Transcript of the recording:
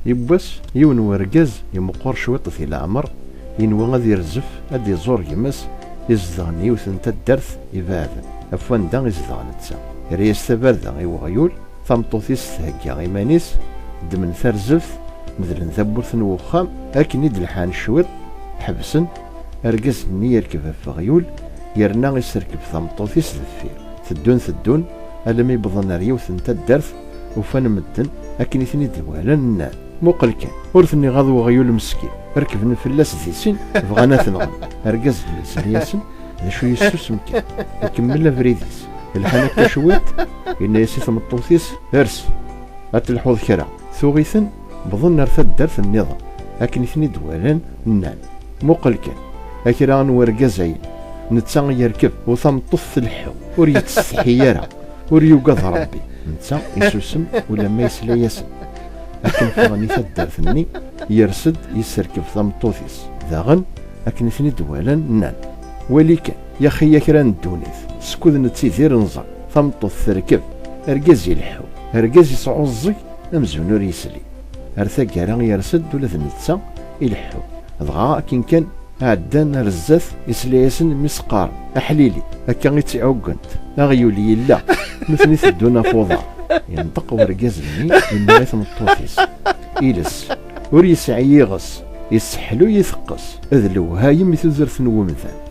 يبوس يون ورقاز يمقر شويط في العمر ينوى غادي يرزف غادي يزور يمس يزدغن يوثن تدرث يبادا افوان دا يزدغن تسا ريس تبردا يوغيول ثمطوثيس تهكا غيمانيس دمن ثرزف مثل ثبوث وخام اكن يد الحان شويط حبسن ارقز ني يركب فغيول يرنا يسركب ثمطوثيس دفير ثدون ألم يبضن ريوثن تدرث وفن مدن أكن يثني دوالا النار موقل كان ورثني غاضو غيول مسكين ركبن فلاس ذي سن بغانا ثنغن أرقز لسلياسن ذا شو يسوس مكان يكمل فريديس الحانا كشويت إن يسي ثمطوثيس هرس أتلحوظ كرا ثوغيثن بظن ارثد درث النظام أكن يثني دوالا النار موقل كان أكران ورقزين نتسان يركب وثمطث الحو وريتستحيارا وريوقظ ربي نتسان يسوسم ولا ما يسلا ياسن لكن فغني ثدرثني يرسد يسركب ثمطوثيس ذاغن أكن ثني دوالا نان وليكن يا خي كران الدونيث سكوذ نتيذير نظام ثمطوث تركب أرقز يلحو أرقز يصعوزي أمزون ريسلي أرثا كران يرسد ولا ثنتسان يلحو ضغا كين كان عدان رزاث يسلياسن مسقار أحليلي هكا غيتعوقنت أغيولي لا مثني ثدونا فوضى ينطق ورقازني إنه ثمطوثيس إلس ور يسعي يغص يسحلو يثقص أذلو هايم يثزرث نومثان